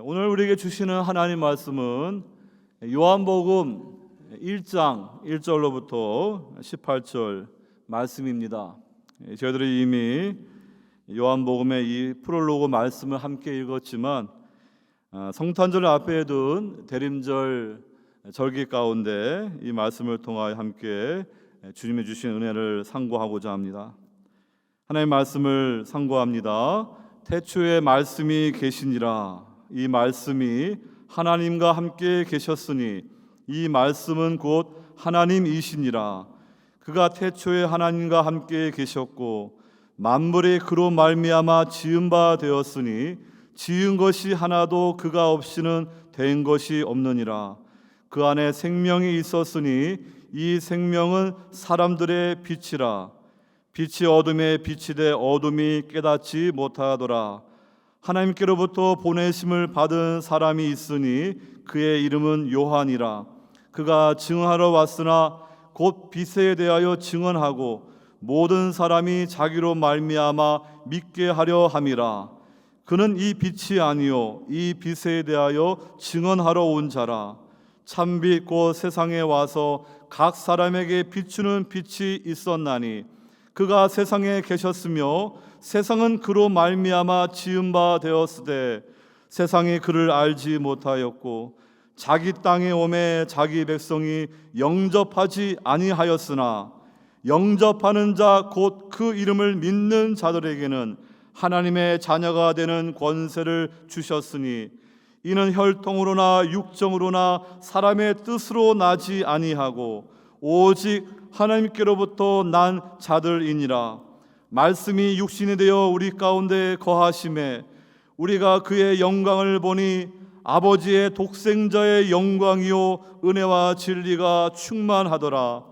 오늘 우리에게 주시는 하나님 말씀은 요한복음 1장 1절로부터 18절 말씀입니다. 저희들이 이미 요한복음의 이 프롤로그 말씀을 함께 읽었지만 성탄절 앞에 둔 대림절 절기 가운데 이 말씀을 통하여 함께 주님이 주신 은혜를 상고하고자 합니다. 하나님의 말씀을 상고합니다. 태초에 말씀이 계시니라. 이 말씀이 하나님과 함께 계셨으니 이 말씀은 곧 하나님이시니라. 그가 태초에 하나님과 함께 계셨고 만물이 그로 말미암아 지은 바 되었으니 지은 것이 하나도 그가 없이는 된 것이 없느니라. 그 안에 생명이 있었으니 이 생명은 사람들의 빛이라. 빛이 어둠에 비치되 어둠이 깨닫지 못하더라. 하나님께로부터 보내심을 받은 사람이 있으니 그의 이름은 요한이라. 그가 증언하러 왔으나 곧 빛에 대하여 증언하고 모든 사람이 자기로 말미암아 믿게 하려 함이라. 그는 이 빛이 아니요 이 빛에 대하여 증언하러 온 자라. 참빛 곧 세상에 와서 각 사람에게 비추는 빛이 있었나니 그가 세상에 계셨으며 세상은 그로 말미암아 지은 바 되었으되 세상이 그를 알지 못하였고 자기 땅에 오매 자기 백성이 영접하지 아니하였으나 영접하는 자 곧 그 이름을 믿는 자들에게는 하나님의 자녀가 되는 권세를 주셨으니 이는 혈통으로나 육정으로나 사람의 뜻으로 나지 아니하고 오직 하나님께로부터 난 자들이니라. 말씀이 육신이 되어 우리 가운데 거하심에 우리가 그의 영광을 보니 아버지의 독생자의 영광이요 은혜와 진리가 충만하더라.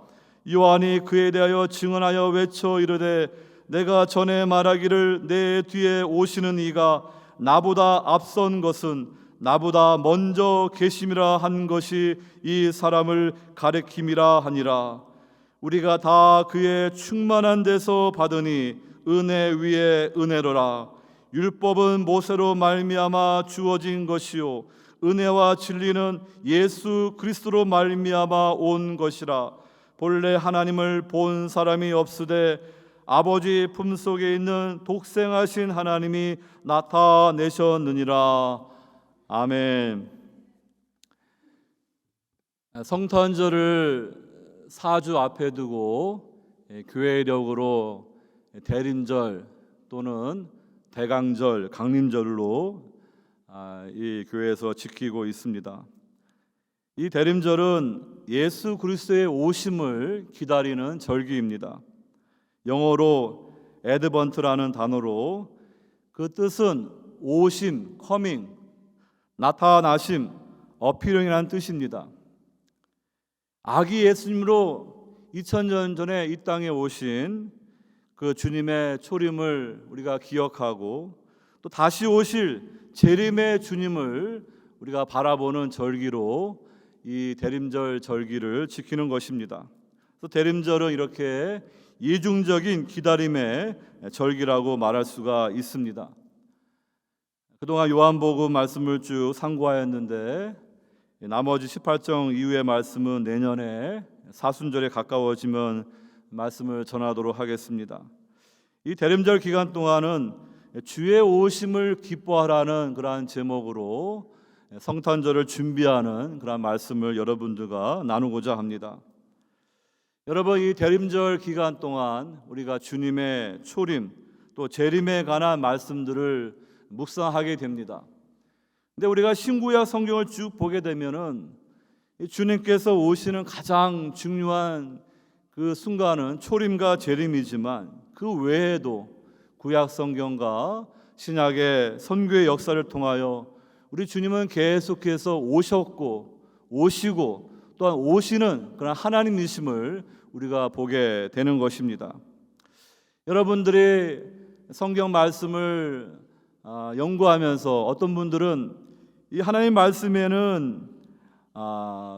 요한이 그에 대하여 증언하여 외쳐 이르되 내가 전에 말하기를 내 뒤에 오시는 이가 나보다 앞선 것은 나보다 먼저 계심이라 한 것이 이 사람을 가리킴이라 하니라. 우리가 다 그의 충만한 데서 받으니 은혜 위에 은혜로라. 율법은 모세로 말미암아 주어진 것이요 은혜와 진리는 예수 그리스도로 말미암아 온 것이라. 본래 하나님을 본 사람이 없으되 아버지 품속에 있는 독생하신 하나님이 나타내셨느니라. 아멘. 성탄절을 사주 앞에 두고 교회력으로 대림절 또는 대강절, 강림절로 이 교회에서 지키고 있습니다. 이 대림절은 예수 그리스도의 오심을 기다리는 절기입니다. 영어로 애드번트라는 단어로 그 뜻은 오심, 커밍, 나타나심, 어피링이라는 뜻입니다. 아기 예수님으로 2000년 전에 이 땅에 오신 그 주님의 초림을 우리가 기억하고 또 다시 오실 재림의 주님을 우리가 바라보는 절기로 이 대림절 절기를 지키는 것입니다. 또 대림절은 이렇게 이중적인 기다림의 절기라고 말할 수가 있습니다. 그동안 요한복음 말씀을 쭉 상고하였는데 나머지 18장 이후의 말씀은 내년에 사순절에 가까워지면 말씀을 전하도록 하겠습니다. 이 대림절 기간 동안은 주의 오심을 기뻐하라는 그러한 제목으로 성탄절을 준비하는 그러한 말씀을 여러분들과 나누고자 합니다. 여러분, 이 대림절 기간 동안 우리가 주님의 초림 또 재림에 관한 말씀들을 묵상하게 됩니다. 근데 우리가 신구약 성경을 쭉 보게 되면은 주님께서 오시는 가장 중요한 그 순간은 초림과 재림이지만 그 외에도 구약 성경과 신약의 선교의 역사를 통하여 우리 주님은 계속해서 오셨고 오시고 또한 오시는 그런 하나님이심을 우리가 보게 되는 것입니다. 여러분들이 성경 말씀을 연구하면서 어떤 분들은 이 하나님 말씀에는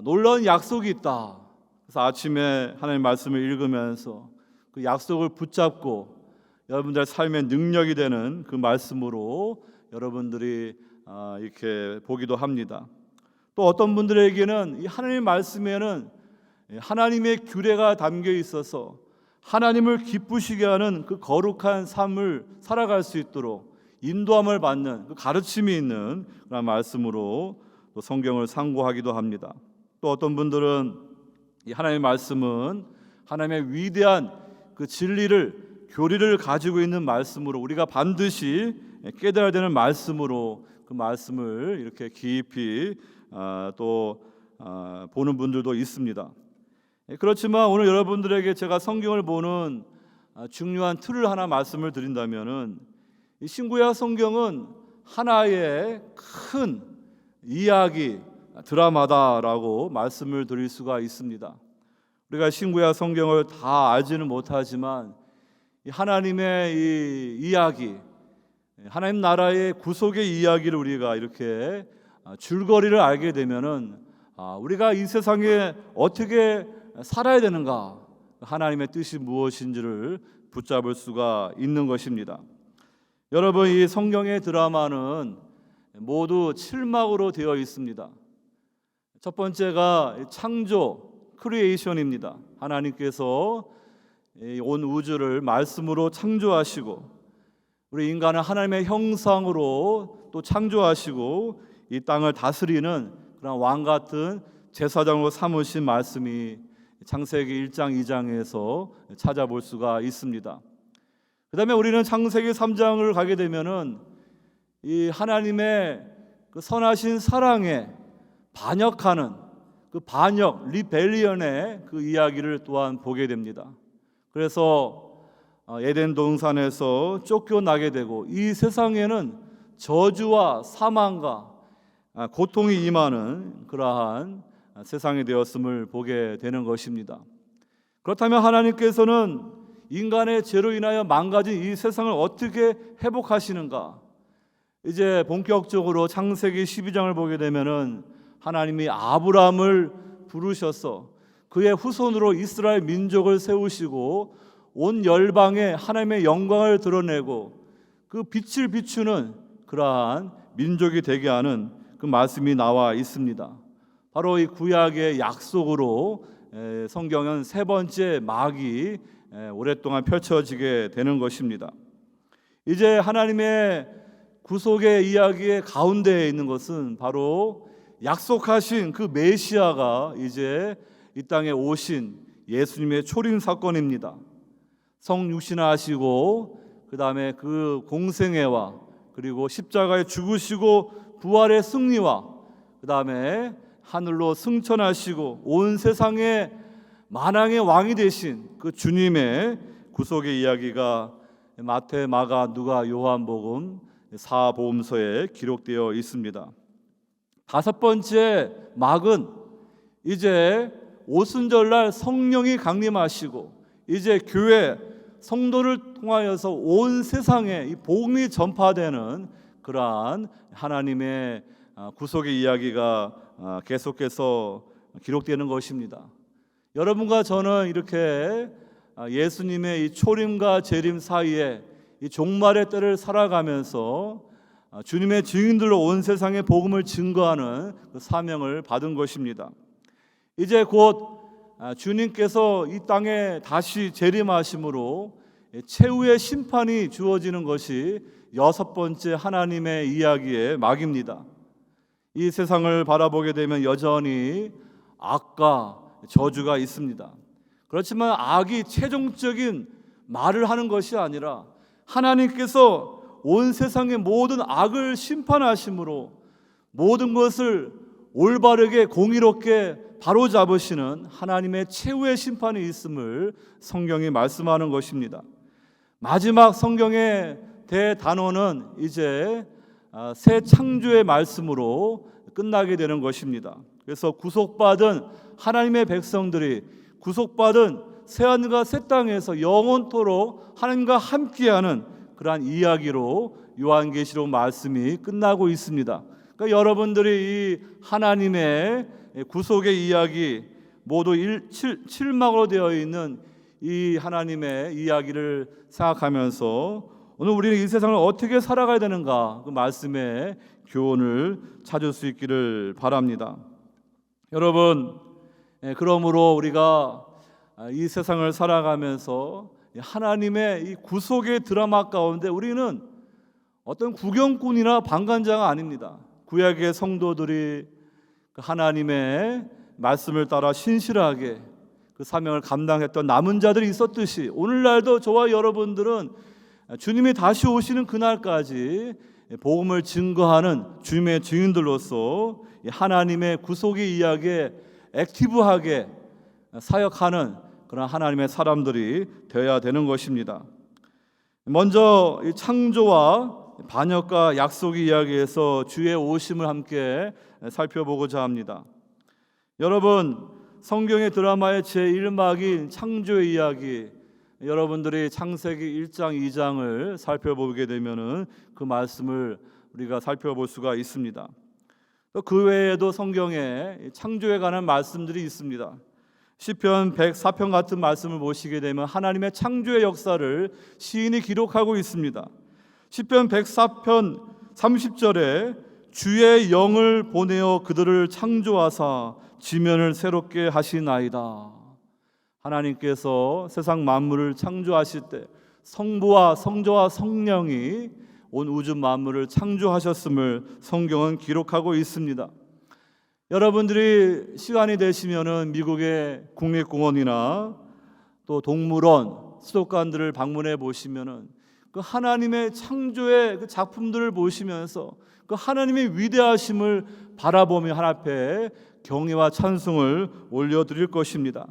놀라운 약속이 있다. 그래서 아침에 하나님 말씀을 읽으면서 그 약속을 붙잡고 여러분들의 삶의 능력이 되는 그 말씀으로 여러분들이 이렇게 보기도 합니다. 또 어떤 분들에게는 이 하나님 말씀에는 하나님의 규례가 담겨 있어서 하나님을 기쁘시게 하는 그 거룩한 삶을 살아갈 수 있도록 인도함을 받는 그 가르침이 있는 그런 말씀으로 또 성경을 상고하기도 합니다. 또 어떤 분들은 이 하나님의 말씀은 하나님의 위대한 그 진리를 교리를 가지고 있는 말씀으로 우리가 반드시 깨달아야 되는 말씀으로 그 말씀을 이렇게 깊이 보는 분들도 있습니다. 그렇지만 오늘 여러분들에게 제가 성경을 보는 중요한 틀을 하나 말씀을 드린다면은 이 신구약 성경은 하나의 큰 이야기 드라마다라고 말씀을 드릴 수가 있습니다. 우리가 신구약 성경을 다 알지는 못하지만 이 하나님의 이 이야기, 하나님 나라의 구속의 이야기를 우리가 이렇게 줄거리를 알게 되면은 우리가 이 세상에 어떻게 살아야 되는가, 하나님의 뜻이 무엇인지를 붙잡을 수가 있는 것입니다. 여러분, 이 성경의 드라마는 모두 7막으로 되어 있습니다. 첫 번째가 창조, 크리에이션입니다. 하나님께서 온 우주를 말씀으로 창조하시고 우리 인간은 하나님의 형상으로 또 창조하시고 이 땅을 다스리는 그런 왕 같은 제사장으로 삼으신 말씀이 창세기 1장 2장에서 찾아볼 수가 있습니다. 그 다음에 우리는 창세기 3장을 가게 되면은 이 하나님의 그 선하신 사랑에 반역하는 그 반역, 리벨리언의 그 이야기를 또한 보게 됩니다. 그래서 에덴 동산에서 쫓겨나게 되고 이 세상에는 저주와 사망과 고통이 임하는 그러한 세상이 되었음을 보게 되는 것입니다. 그렇다면 하나님께서는 인간의 죄로 인하여 망가진 이 세상을 어떻게 회복하시는가? 이제 본격적으로 창세기 12장을 보게 되면은 하나님이 아브라함을 부르셔서 그의 후손으로 이스라엘 민족을 세우시고 온 열방에 하나님의 영광을 드러내고 그 빛을 비추는 그러한 민족이 되게 하는 그 말씀이 나와 있습니다. 바로 이 구약의 약속으로 성경은 세 번째 막이 오랫동안 펼쳐지게 되는 것입니다. 이제 하나님의 구속의 이야기의 가운데에 있는 것은 바로 약속하신 그 메시아가 이제 이 땅에 오신 예수님의 초림 사건입니다. 성육신하시고 그 다음에 그 공생애와 그리고 십자가에 죽으시고 부활의 승리와 그 다음에 하늘로 승천하시고 온 세상의 만왕의 왕이 되신 그 주님의 구속의 이야기가 마태, 마가, 누가, 요한복음 4복음서에 기록되어 있습니다. 다섯 번째 막은 이제 오순절날 성령이 강림하시고 이제 교회 성도를 통하여서 온 세상에 이 복음이 전파되는 그러한 하나님의 구속의 이야기가 계속해서 기록되는 것입니다. 여러분과 저는 이렇게 예수님의 이 초림과 재림 사이에 이 종말의 때를 살아가면서 주님의 증인들로 온 세상에 복음을 증거하는 그 사명을 받은 것입니다. 이제 곧 주님께서 이 땅에 다시 재림하심으로 최후의 심판이 주어지는 것이 여섯 번째 하나님의 이야기의 막입니다. 이 세상을 바라보게 되면 여전히 악과 저주가 있습니다. 그렇지만 악이 최종적인 말을 하는 것이 아니라 하나님께서 온 세상의 모든 악을 심판하심으로 모든 것을 올바르게 공의롭게 바로잡으시는 하나님의 최후의 심판이 있음을 성경이 말씀하는 것입니다. 마지막 성경의 대단원은 이제 새 창조의 말씀으로 끝나게 되는 것입니다. 그래서 구속받은 하나님의 백성들이 구속받은 새하늘과 새 땅에서 영원토록 하나님과 함께하는 그러한 이야기로 요한계시록 말씀이 끝나고 있습니다. 그러니까 여러분들이 이 하나님의 구속의 이야기 모두 7막으로 되어 있는 이 하나님의 이야기를 생각하면서 오늘 우리는 이 세상을 어떻게 살아가야 되는가 그 말씀에 교훈을 찾을 수 있기를 바랍니다. 여러분, 그러므로 우리가 이 세상을 살아가면서 하나님의 이 구속의 드라마 가운데 우리는 어떤 구경꾼이나 방관자가 아닙니다. 구약의 성도들이 하나님의 말씀을 따라 신실하게 그 사명을 감당했던 남은 자들이 있었듯이 오늘날도 저와 여러분들은 주님이 다시 오시는 그날까지 복음을 증거하는 주님의 증인들로서 하나님의 구속의 이야기에 액티브하게 사역하는 그런 하나님의 사람들이 되어야 되는 것입니다. 먼저 이 창조와 반역과 약속의 이야기에서 주의 오심을 함께 살펴보고자 합니다. 여러분, 성경의 드라마의 제1막인 창조의 이야기, 여러분들이 창세기 1장, 2장을 살펴보게 되면은 그 말씀을 우리가 살펴볼 수가 있습니다. 또 그 외에도 성경에 창조에 관한 말씀들이 있습니다. 시편 104편 같은 말씀을 보시게 되면 하나님의 창조의 역사를 시인이 기록하고 있습니다. 시편 104편 30절에 주의 영을 보내어 그들을 창조하사 지면을 새롭게 하시나이다. 하나님께서 세상 만물을 창조하실 때 성부와 성자와 성령이 온 우주 만물을 창조하셨음을 성경은 기록하고 있습니다. 여러분들이 시간이 되시면은 미국의 국립공원이나 또 동물원, 수도관들을 방문해 보시면은 그 하나님의 창조의 그 작품들을 보시면서 그 하나님의 위대하심을 바라보며 하나님 앞에 경외와 찬송을 올려드릴 것입니다.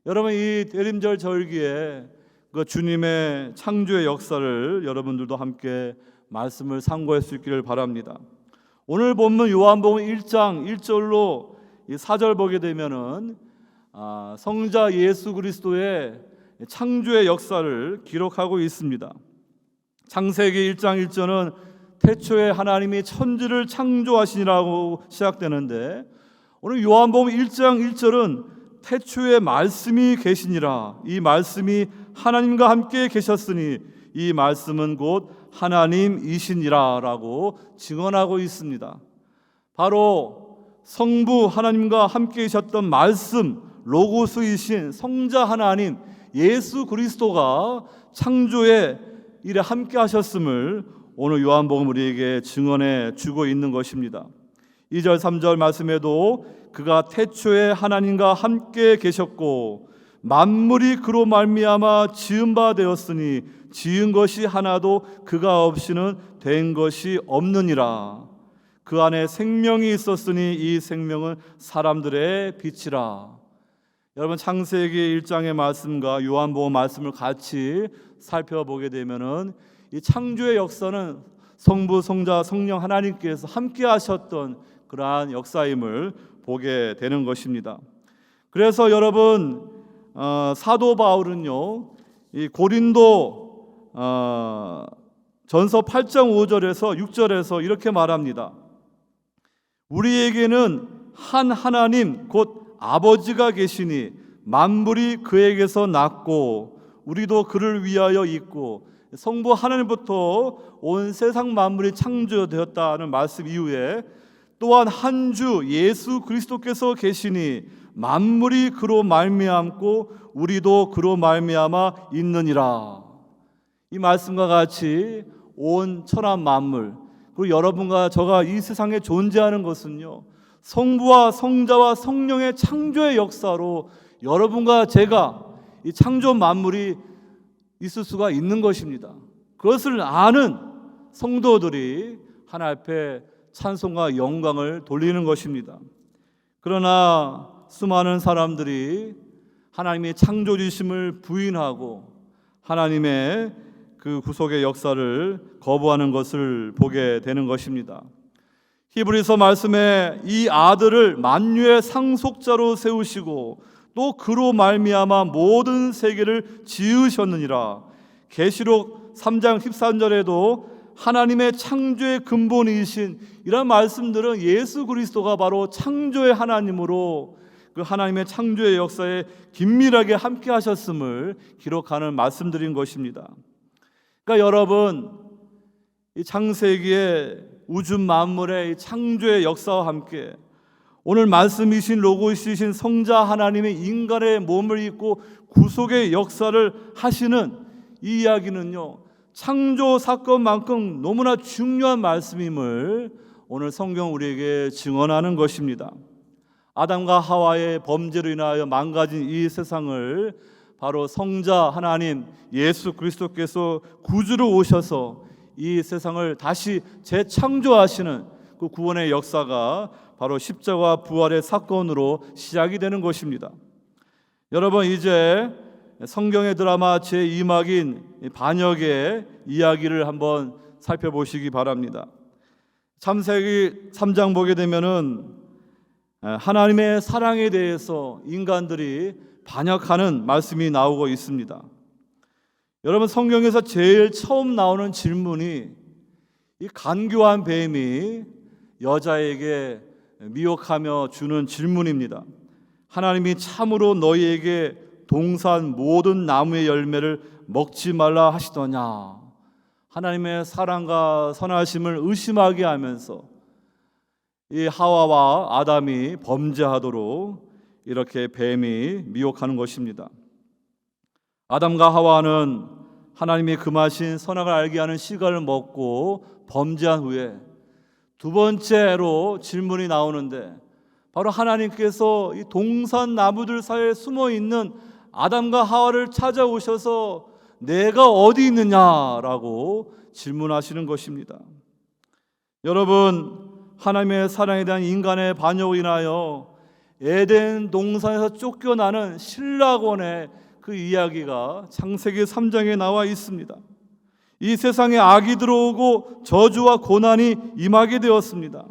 여러분, 이 대림절 절기에 그 주님의 창조의 역사를 여러분들도 함께 말씀을 상고할 수 있기를 바랍니다. 오늘 본문 요한복음 1장 1절로 이 4절 보게 되면은 성자 예수 그리스도의 창조의 역사를 기록하고 있습니다. 창세기 1장 1절은 태초에 하나님이 천지를 창조하시니라고 시작되는데, 오늘 요한복음 1장 1절은 태초에 말씀이 계시니라, 이 말씀이 하나님과 함께 계셨으니 이 말씀은 곧 하나님이시니라 라고 증언하고 있습니다. 바로 성부 하나님과 함께 계셨던 말씀, 로고스이신 성자 하나님 예수 그리스도가 창조의 일에 함께 하셨음을 오늘 요한복음 우리에게 증언해 주고 있는 것입니다. 2절 3절 말씀에도 그가 태초에 하나님과 함께 계셨고 만물이 그로 말미암아 지은 바 되었으니 지은 것이 하나도 그가 없이는 된 것이 없느니라. 그 안에 생명이 있었으니 이 생명은 사람들의 빛이라. 여러분, 창세기 1장의 말씀과 요한복음 말씀을 같이 살펴보게 되면은 이 창조의 역사는 성부, 성자, 성령 하나님께서 함께 하셨던 그러한 역사임을 보게 되는 것입니다. 그래서 여러분, 사도 바울은요, 이 고린도 전서 8장 5절에서 6절에서 이렇게 말합니다. 우리에게는 한 하나님 곧 아버지가 계시니 만물이 그에게서 났고 우리도 그를 위하여 있고, 성부 하나님부터 온 세상 만물이 창조되었다는 말씀 이후에 또한 한 주 예수 그리스도께서 계시니 만물이 그로 말미암고 우리도 그로 말미암아 있느니라. 이 말씀과 같이 온 천하 만물, 그리고 여러분과 저가 이 세상에 존재하는 것은요, 성부와 성자와 성령의 창조의 역사로 여러분과 제가 이 창조 만물이 있을 수가 있는 것입니다. 그것을 아는 성도들이 하나님 앞에 찬송과 영광을 돌리는 것입니다. 그러나 수많은 사람들이 하나님의 창조주심을 부인하고 하나님의 그 구속의 역사를 거부하는 것을 보게 되는 것입니다. 히브리서 말씀에 이 아들을 만유의 상속자로 세우시고 또 그로 말미암아 모든 세계를 지으셨느니라. 계시록 3장 13절에도 하나님의 창조의 근본이신 이런 말씀들은 예수 그리스도가 바로 창조의 하나님으로 그 하나님의 창조의 역사에 긴밀하게 함께 하셨음을 기록하는 말씀들인 것입니다. 그러니까 여러분, 이 창세기에 우주 만물의 창조의 역사와 함께 오늘 말씀이신 로고이신 성자 하나님의 인간의 몸을 입고 구속의 역사를 하시는 이 이야기는요, 창조 사건만큼 너무나 중요한 말씀임을 오늘 성경 우리에게 증언하는 것입니다. 아담과 하와의 범죄로 인하여 망가진 이 세상을 바로 성자 하나님 예수 그리스도께서 구주로 오셔서 이 세상을 다시 재창조하시는 그 구원의 역사가 바로 십자가 부활의 사건으로 시작이 되는 것입니다. 여러분, 이제 성경의 드라마 제2막인 반역의 이야기를 한번 살펴보시기 바랍니다. 창세기 3장 보게 되면은 하나님의 사랑에 대해서 인간들이 반역하는 말씀이 나오고 있습니다. 여러분, 성경에서 제일 처음 나오는 질문이 이 간교한 뱀이 여자에게 미혹하며 주는 질문입니다. 하나님이 참으로 너희에게 동산 모든 나무의 열매를 먹지 말라 하시더냐. 하나님의 사랑과 선하심을 의심하게 하면서 이 하와와 아담이 범죄하도록 이렇게 뱀이 미혹하는 것입니다. 아담과 하와는 하나님이 금하신 선악을 알게 하는 씨가를 먹고 범죄한 후에 두 번째로 질문이 나오는데, 바로 하나님께서 이 동산 나무들 사이에 숨어 있는 아담과 하와를 찾아오셔서 내가 어디 있느냐라고 질문하시는 것입니다. 여러분, 하나님의 사랑에 대한 인간의 반역으로 인하여 에덴 동산에서 쫓겨나는 신라곤의 그 이야기가 창세기 3장에 나와 있습니다. 이 세상에 악이 들어오고 저주와 고난이 임하게 되었습니다.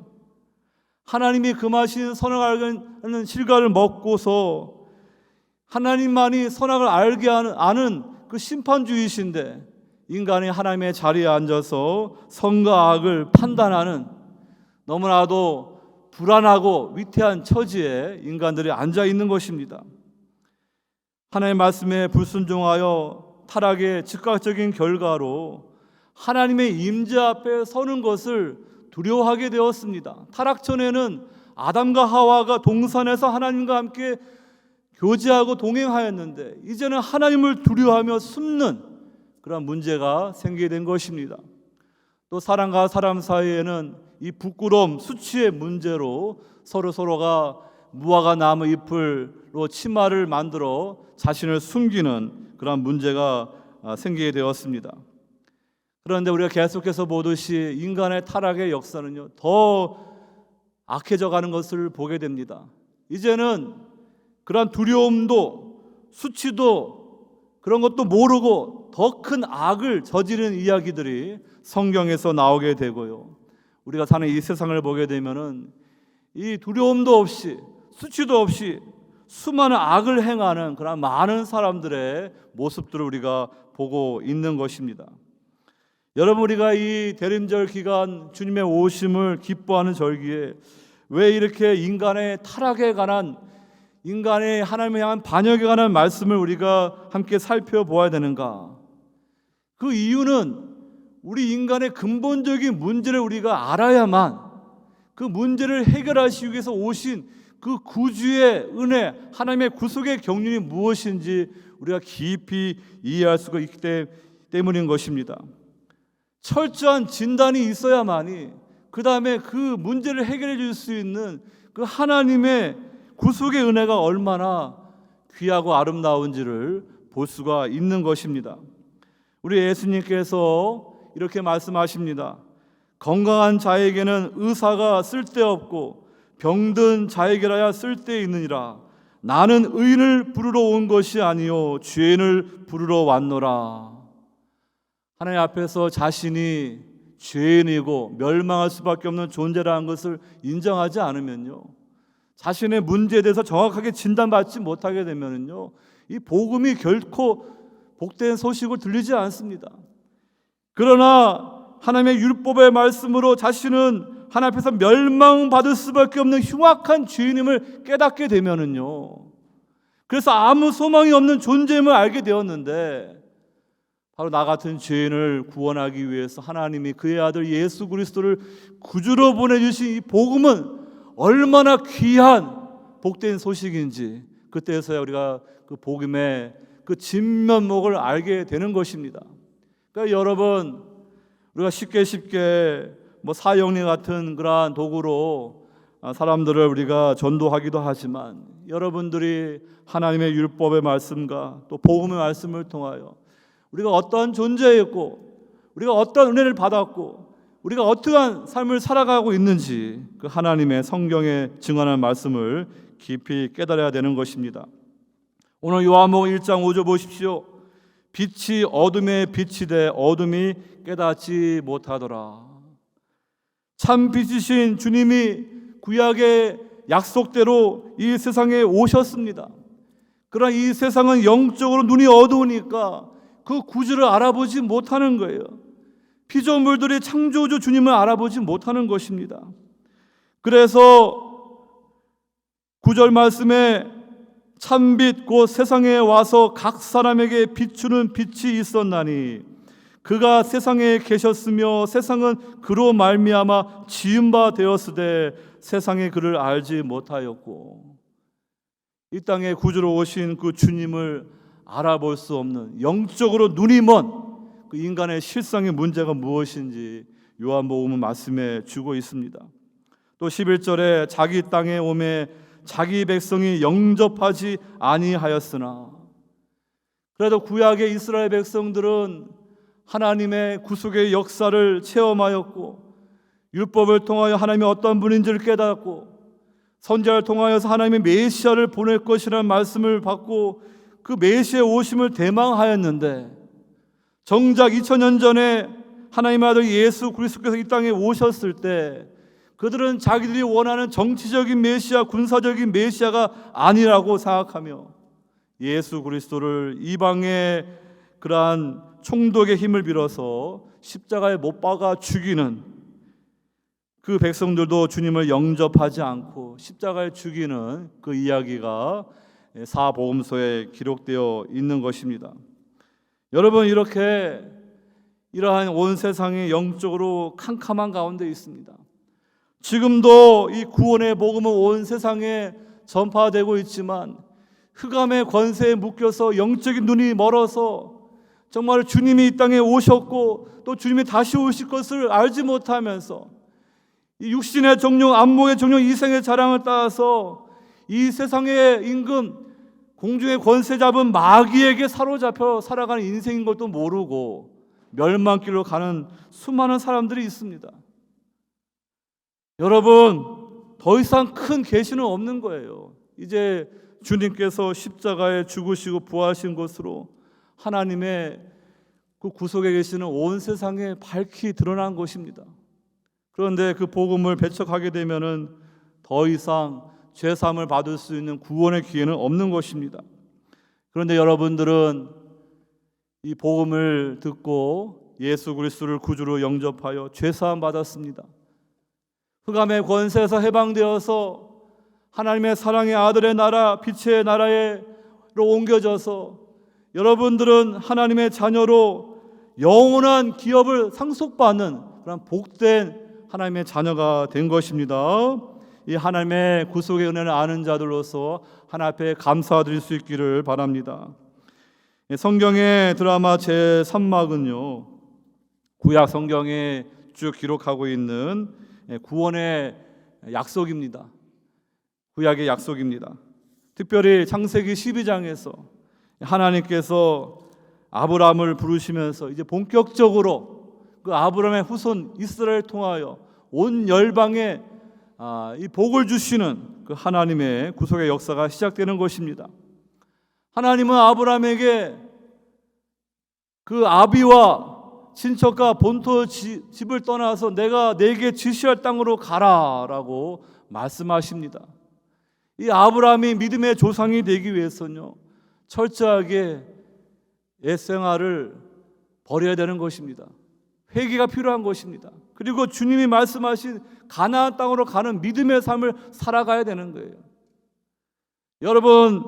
하나님이 금하신 선악을 알는 실과를 먹고서 하나님만이 선악을 알게 아는 그 심판주이신데 인간이 하나님의 자리에 앉아서 선과 악을 판단하는 너무나도 불안하고 위태한 처지에 인간들이 앉아 있는 것입니다. 하나님의 말씀에 불순종하여 타락의 즉각적인 결과로 하나님의 임재 앞에 서는 것을 두려워하게 되었습니다. 타락 전에는 아담과 하와가 동산에서 하나님과 함께 교제하고 동행하였는데 이제는 하나님을 두려워하며 숨는 그런 문제가 생기게 된 것입니다. 또 사람과 사람 사이에는 이 부끄러움, 수치의 문제로 서로가 무화과 나무 잎으로 치마를 만들어 자신을 숨기는 그런 문제가 생기게 되었습니다. 그런데 우리가 계속해서 보듯이 인간의 타락의 역사는요, 더 악해져 가는 것을 보게 됩니다. 이제는 그런 두려움도 수치도 그런 것도 모르고 더 큰 악을 저지르는 이야기들이 성경에서 나오게 되고요. 우리가 사는 이 세상을 보게 되면은 이 두려움도 없이 수치도 없이 수많은 악을 행하는 그런 많은 사람들의 모습들을 우리가 보고 있는 것입니다. 여러분, 우리가 이 대림절 기간 주님의 오심을 기뻐하는 절기에 왜 이렇게 인간의 타락에 관한, 인간의 하나님을 향한 반역에 관한 말씀을 우리가 함께 살펴보아야 되는가? 그 이유는 우리 인간의 근본적인 문제를 우리가 알아야만 그 문제를 해결하시기 위해서 오신 그 구주의 은혜, 하나님의 구속의 경륜이 무엇인지 우리가 깊이 이해할 수가 있기 때문인 것입니다. 철저한 진단이 있어야만이 그 다음에 그 문제를 해결해 줄 수 있는 그 하나님의 구속의 은혜가 얼마나 귀하고 아름다운지를 볼 수가 있는 것입니다. 우리 예수님께서 이렇게 말씀하십니다. 건강한 자에게는 의사가 쓸데없고 병든 자에게라야 쓸데있느니라. 나는 의인을 부르러 온 것이 아니요 죄인을 부르러 왔노라. 하나님 앞에서 자신이 죄인이고 멸망할 수밖에 없는 존재라는 것을 인정하지 않으면요, 자신의 문제에 대해서 정확하게 진단받지 못하게 되면요, 이 복음이 결코 복된 소식을 들리지 않습니다. 그러나 하나님의 율법의 말씀으로 자신은 하나님 앞에서 멸망받을 수밖에 없는 흉악한 죄인임을 깨닫게 되면은요, 그래서 아무 소망이 없는 존재임을 알게 되었는데 바로 나 같은 죄인을 구원하기 위해서 하나님이 그의 아들 예수 그리스도를 구주로 보내주신 이 복음은 얼마나 귀한 복된 소식인지 그때서야 우리가 그 복음의 그 진면목을 알게 되는 것입니다. 그러니까 여러분, 우리가 쉽게 뭐 사형리 같은 그러한 도구로 사람들을 우리가 전도하기도 하지만 여러분들이 하나님의 율법의 말씀과 또 복음의 말씀을 통하여 우리가 어떠한 존재였고 우리가 어떤 은혜를 받았고 우리가 어떠한 삶을 살아가고 있는지 그 하나님의 성경에 증언한 말씀을 깊이 깨달아야 되는 것입니다. 오늘 요한복음 1장 5절 보십시오. 빛이 어둠에 빛이 돼 어둠이 깨닫지 못하더라. 참 빛이신 주님이 구약의 약속대로 이 세상에 오셨습니다. 그러나 이 세상은 영적으로 눈이 어두우니까 그 구주를 알아보지 못하는 거예요. 피조물들이 창조주 주님을 알아보지 못하는 것입니다. 그래서 9절 말씀에 참빛 곧 세상에 와서 각 사람에게 비추는 빛이 있었나니 그가 세상에 계셨으며 세상은 그로 말미암아 지은 바 되었으되 세상에 그를 알지 못하였고, 이 땅에 구주로 오신 그 주님을 알아볼 수 없는 영적으로 눈이 먼 그 인간의 실상의 문제가 무엇인지 요한복음은 말씀해 주고 있습니다. 또 11절에 자기 땅에 오매 자기 백성이 영접하지 아니하였으나, 그래도 구약의 이스라엘 백성들은 하나님의 구속의 역사를 체험하였고 율법을 통하여 하나님이 어떤 분인지를 깨닫고 선지자를 통하여서 하나님의 메시아를 보낼 것이라는 말씀을 받고 그 메시아의 오심을 대망하였는데, 정작 2000년 전에 하나님의 아들 예수 그리스도께서 이 땅에 오셨을 때 그들은 자기들이 원하는 정치적인 메시아, 군사적인 메시아가 아니라고 생각하며 예수 그리스도를 이방의 그러한 총독의 힘을 빌어서 십자가에 못 박아 죽이는 그 백성들도 주님을 영접하지 않고 십자가에 죽이는 그 이야기가 사복음서에 기록되어 있는 것입니다. 여러분, 이러한 온 세상이 영적으로 캄캄한 가운데 있습니다. 지금도 이 구원의 복음은 온 세상에 전파되고 있지만 흑암의 권세에 묶여서 영적인 눈이 멀어서 정말 주님이 이 땅에 오셨고 또 주님이 다시 오실 것을 알지 못하면서 이 육신의 정욕, 안목의 정욕, 이생의 자랑을 따라서 이 세상의 임금, 공중의 권세 잡은 마귀에게 사로잡혀 살아가는 인생인 것도 모르고 멸망길로 가는 수많은 사람들이 있습니다. 여러분, 더 이상 큰 계시는 없는 거예요. 이제 주님께서 십자가에 죽으시고 부활하신 것으로 하나님의 그 구속에 계시는 온 세상에 밝히 드러난 것입니다. 그런데 그 복음을 배척하게 되면은 더 이상 죄 사함을 받을 수 있는 구원의 기회는 없는 것입니다. 그런데 여러분들은 이 복음을 듣고 예수 그리스도를 구주로 영접하여 죄 사함 받았습니다. 흑암의 권세에서 해방되어서 하나님의 사랑의 아들의 나라, 빛의 나라로 옮겨져서 여러분들은 하나님의 자녀로 영원한 기업을 상속받는 그런 복된 하나님의 자녀가 된 것입니다. 이 하나님의 구속의 은혜를 아는 자들로서 하나님 앞에 감사드릴 수 있기를 바랍니다. 성경의 드라마 제3막은요, 구약 성경에 쭉 기록하고 있는 구원의 약속입니다. 구약의 약속입니다. 특별히 창세기 12장에서 하나님께서 아브라함을 부르시면서 이제 본격적으로 그 아브라함의 후손 이스라엘을 통하여 온 열방에 이 복을 주시는 그 하나님의 구속의 역사가 시작되는 것입니다. 하나님은 아브라함에게 그 아비와 친척과 본토 집을 떠나서 내가 내게 지시할 땅으로 가라라고 말씀하십니다. 이 아브라함이 믿음의 조상이 되기 위해서는요, 철저하게 옛 생활을 버려야 되는 것입니다. 회개가 필요한 것입니다. 그리고 주님이 말씀하신 가나안 땅으로 가는 믿음의 삶을 살아가야 되는 거예요. 여러분,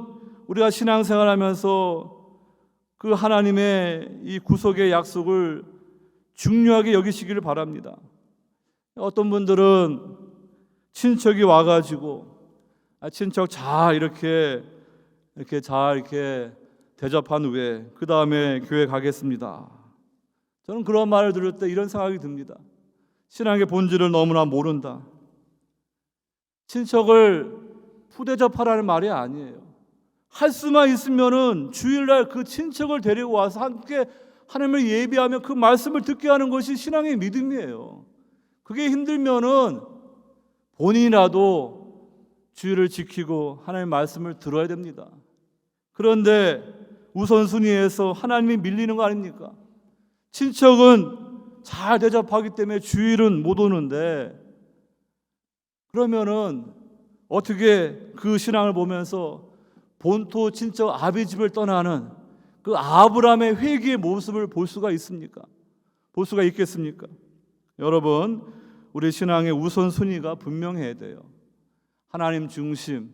우리가 신앙생활하면서 그 하나님의 이 구속의 약속을 중요하게 여기시기를 바랍니다. 어떤 분들은 친척이 와가지고 친척 잘 이렇게 대접한 후에 그 다음에 교회 가겠습니다. 저는 그런 말을 들을 때 이런 생각이 듭니다. 신앙의 본질을 너무나 모른다. 친척을 푸대접하라는 말이 아니에요. 할 수만 있으면은 주일날 그 친척을 데리고 와서 함께 하나님을 예배하며 그 말씀을 듣게 하는 것이 신앙의 믿음이에요. 그게 힘들면은 본인이라도 주의를 지키고 하나님의 말씀을 들어야 됩니다. 그런데 우선순위에서 하나님이 밀리는 거 아닙니까? 친척은 잘 대접하기 때문에 주일은 못 오는데, 그러면은 어떻게 그 신앙을 보면서 본토 친척 아비 집을 떠나는 그 아브라함의 회개의 모습을 볼 수가 있습니까? 볼 수가 있겠습니까? 여러분, 우리 신앙의 우선순위가 분명해야 돼요. 하나님 중심.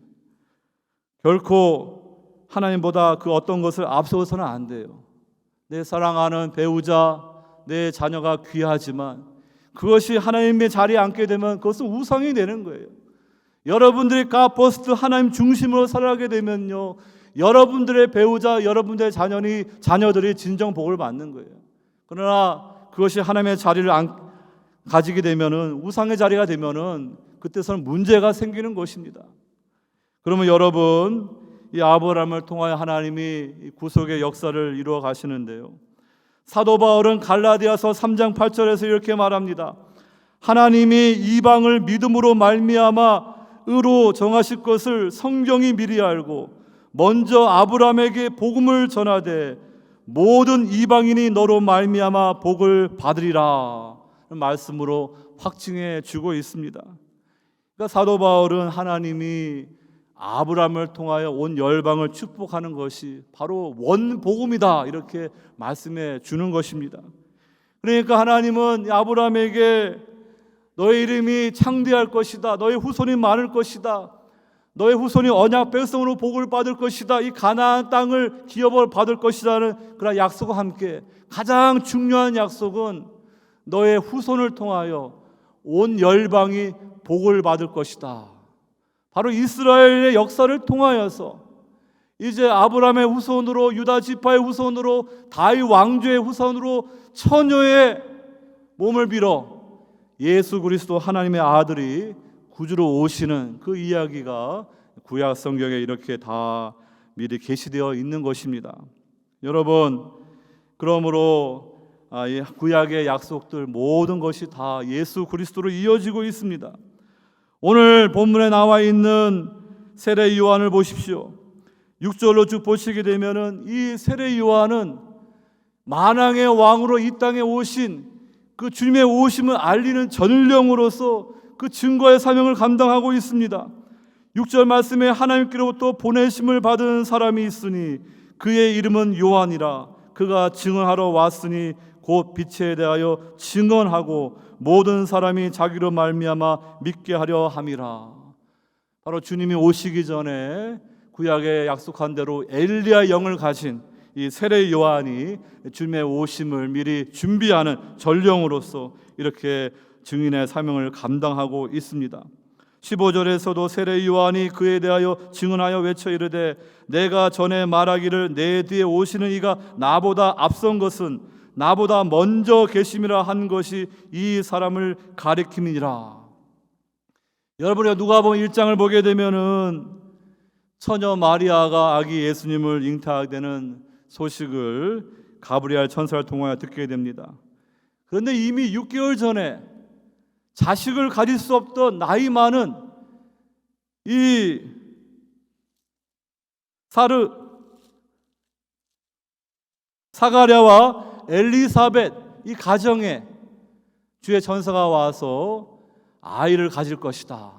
결코 하나님보다 그 어떤 것을 앞서서는 안 돼요. 내 사랑하는 배우자, 내 자녀가 귀하지만 그것이 하나님의 자리에 앉게 되면 그것은 우상이 되는 거예요. 여러분들이 갓퍼스트 하나님 중심으로 살아가게 되면요, 여러분들의 배우자, 여러분들의 자녀들이 진정 복을 받는 거예요. 그러나 그것이 하나님의 자리를 가지게 되면은, 우상의 자리가 되면은 그때서는 문제가 생기는 것입니다. 그러면 여러분, 이 아브라함을 통하여 하나님이 구속의 역사를 이루어 가시는데요, 사도 바울은 갈라디아서 3장 8절에서 이렇게 말합니다. 하나님이 이방을 믿음으로 말미암아 의로 정하실 것을 성경이 미리 알고 먼저 아브라함에게 복음을 전하되 모든 이방인이 너로 말미암아 복을 받으리라 말씀으로 확증해 주고 있습니다. 그러니까 사도 바울은 하나님이 아브라함을 통하여 온 열방을 축복하는 것이 바로 원복음이다 이렇게 말씀해 주는 것입니다. 그러니까 하나님은 아브라함에게 너의 이름이 창대할 것이다, 너의 후손이 많을 것이다, 너의 후손이 언약 백성으로 복을 받을 것이다, 이 가나안 땅을 기업을 받을 것이라는 그런 약속과 함께 가장 중요한 약속은 너의 후손을 통하여 온 열방이 복을 받을 것이다. 바로 이스라엘의 역사를 통하여서 이제 아브라함의 후손으로, 유다 지파의 후손으로, 다윗 왕조의 후손으로 처녀의 몸을 빌어 예수 그리스도 하나님의 아들이 구주로 오시는 그 이야기가 구약 성경에 이렇게 다 미리 계시되어 있는 것입니다. 여러분, 그러므로 이 구약의 약속들 모든 것이 다 예수 그리스도로 이어지고 있습니다. 오늘 본문에 나와 있는 세례 요한을 보십시오. 6절로 쭉 보시게 되면은 이 세례 요한은 만왕의 왕으로 이 땅에 오신 그 주님의 오심을 알리는 전령으로서 그 증거의 사명을 감당하고 있습니다. 6절 말씀에 하나님께로부터 보내심을 받은 사람이 있으니 그의 이름은 요한이라. 그가 증언하러 왔으니 곧 빛에 대하여 증언하고 모든 사람이 자기로 말미암아 믿게 하려 함이라. 바로 주님이 오시기 전에 구약에 약속한 대로 엘리야 영을 가진 이 세례 요한이 주님의 오심을 미리 준비하는 전령으로서 이렇게 증인의 사명을 감당하고 있습니다. 15절에서도 세례 요한이 그에 대하여 증언하여 외쳐 이르되 내가 전에 말하기를 내 뒤에 오시는 이가 나보다 앞선 것은 나보다 먼저 계심이라 한 것이 이 사람을 가리킴이니라. 여러분이 누가복음 1장을 보게 되면은 처녀 마리아가 아기 예수님을 잉태하게 되는 소식을 가브리엘 천사를 통하여 듣게 됩니다. 그런데 이미 6개월 전에 자식을 가질 수 없던 나이 많은 이 사가랴와 엘리사벳 이 가정에 주의 천사가 와서 아이를 가질 것이다.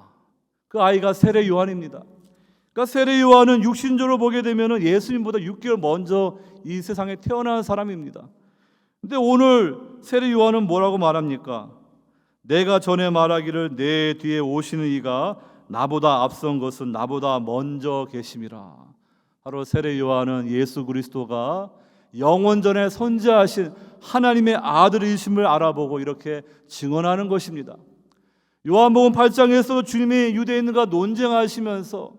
그 아이가 세례 요한입니다. 그러니까 세례 요한은 육신적으로 보게 되면 예수님보다 6개월 먼저 이 세상에 태어난 사람입니다. 근데 오늘 세례 요한은 뭐라고 말합니까? 내가 전에 말하기를 내 뒤에 오시는 이가 나보다 앞선 것은 나보다 먼저 계심이라. 바로 세례 요한은 예수 그리스도가 영원전에 선지하신 하나님의 아들이심을 알아보고 이렇게 증언하는 것입니다. 요한복음 8장에서 주님이 유대인들과 논쟁하시면서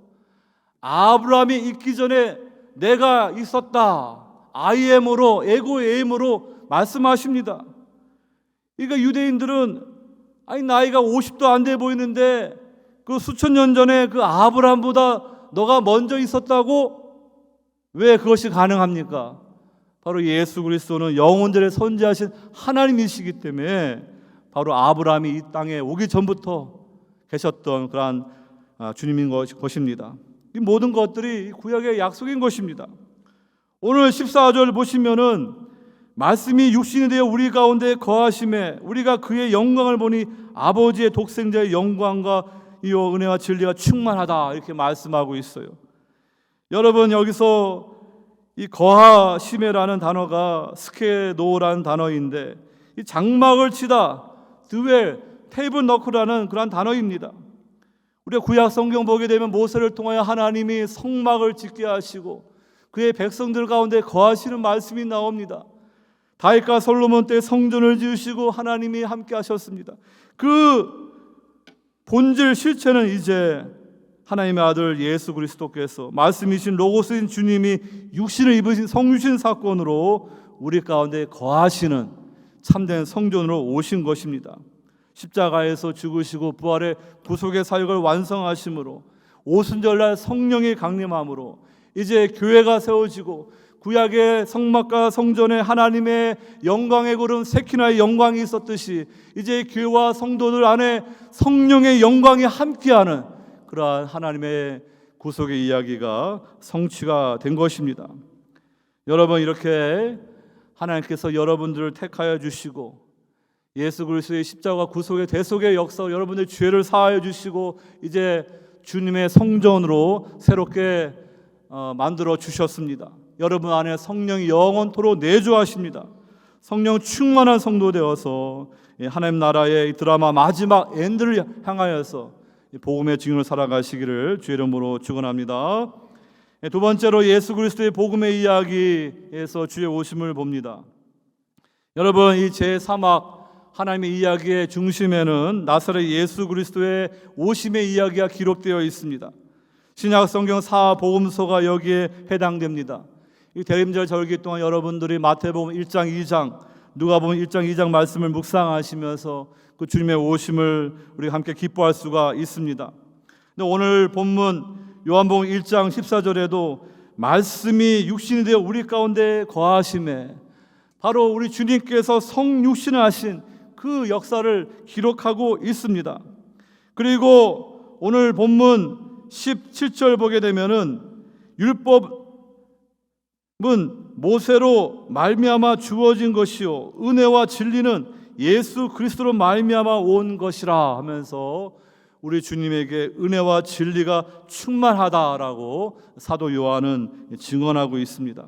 아브라함이 있기 전에 내가 있었다, 아이엠으로, 에고에임으로 말씀하십니다. 그러니까 유대인들은 나이가 50도 안 돼 보이는데 그 수천 년 전에 그 아브라함보다 너가 먼저 있었다고? 왜 그것이 가능합니까? 바로 예수 그리스도는 영원전에 선지하신 하나님이시기 때문에 바로 아브라함이 이 땅에 오기 전부터 계셨던 그러한 주님인 것입니다. 이 모든 것들이 구약의 약속인 것입니다. 오늘 14절 보시면은 말씀이 육신이 되어 우리 가운데 거하심에 우리가 그의 영광을 보니 아버지의 독생자의 영광과 이 은혜와 진리가 충만하다 이렇게 말씀하고 있어요. 여러분, 여기서 이 거하심에라는 단어가 스케노라는 단어인데 이 장막을 치다, 드웰, 테이블너크라는 그런 단어입니다. 우리가 구약 성경 보게 되면 모세를 통하여 하나님이 성막을 짓게 하시고 그의 백성들 가운데 거하시는 말씀이 나옵니다. 다윗과 솔로몬 때 성전을 지으시고 하나님이 함께 하셨습니다. 그 본질 실체는 이제 하나님의 아들 예수 그리스도께서 말씀이신 로고스인 주님이 육신을 입으신 성육신 사건으로 우리 가운데 거하시는 참된 성전으로 오신 것입니다. 십자가에서 죽으시고 부활의 구속의 사역을 완성하심으로 오순절날 성령이 강림함으로 이제 교회가 세워지고 구약의 성막과 성전에 하나님의 영광의 구름 세키나의 영광이 있었듯이 이제 교회와 성도들 안에 성령의 영광이 함께하는 그러한 하나님의 구속의 이야기가 성취가 된 것입니다. 여러분, 이렇게 하나님께서 여러분들을 택하여 주시고 예수 그리스도의 십자가 구속의 대속의 역사로 여러분의 죄를 사하여 주시고 이제 주님의 성전으로 새롭게 만들어 주셨습니다. 여러분 안에 성령이 영원토록 내주하십니다. 성령 충만한 성도 되어서 하나님 나라의 드라마 마지막 엔드를 향하여서 복음의 증인으로 살아가시기를 주의 이름으로 축원합니다. 두 번째로 예수 그리스도의 복음의 이야기에서 주의 오심을 봅니다. 여러분, 이 제3악 하나님의 이야기의 중심에는 나사렛 예수 그리스도의 오심의 이야기가 기록되어 있습니다. 신약 성경 4복음서가 여기에 해당됩니다. 이 대림절 절기 동안 여러분들이 마태복음 1장 2장, 누가복음 1장 2장 말씀을 묵상하시면서 그 주님의 오심을 우리가 함께 기뻐할 수가 있습니다. 근데 오늘 본문 요한복음 1장 14절에도 말씀이 육신이 되어 우리 가운데 거하심에 바로 우리 주님께서 성육신을 하신 그 역사를 기록하고 있습니다. 그리고 오늘 본문 17절 보게 되면은 율법은 모세로 말미암아 주어진 것이요 은혜와 진리는 예수 그리스도로 말미암아 온 것이라 하면서 우리 주님에게 은혜와 진리가 충만하다라고 사도 요한은 증언하고 있습니다.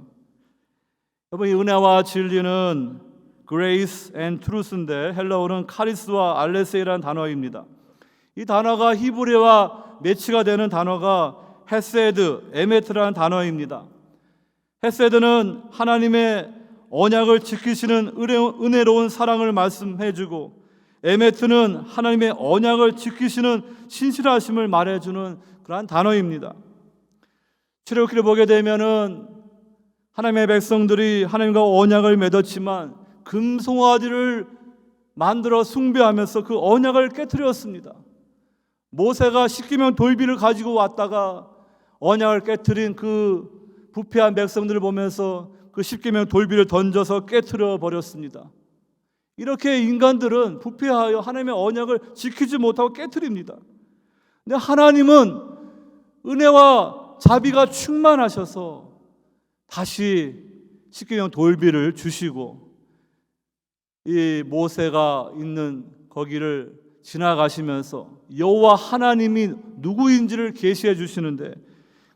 여러분, 이 은혜와 진리는 grace and truth인데 헬라어는 카리스와 알레세이라는 단어입니다. 이 단어가 히브리어와 매치가 되는 단어가 헤세드, 에메트라는 단어입니다. 헤세드는 하나님의 언약을 지키시는 은혜로운 사랑을 말씀해주고, 에메트는 하나님의 언약을 지키시는 신실하심을 말해주는 그러한 단어입니다. 출애굽기를 보게 되면은 하나님의 백성들이 하나님과 언약을 맺었지만 금송아지를 만들어 숭배하면서 그 언약을 깨트렸습니다. 모세가 십계명 돌비를 가지고 왔다가 언약을 깨트린 그 부패한 백성들을 보면서 그 십계명 돌비를 던져서 깨트려 버렸습니다. 이렇게 인간들은 부패하여 하나님의 언약을 지키지 못하고 깨트립니다. 근데 하나님은 은혜와 자비가 충만하셔서 다시 십계명 돌비를 주시고 이 모세가 있는 거기를 지나가시면서 여호와 하나님이 누구인지를 계시해 주시는데,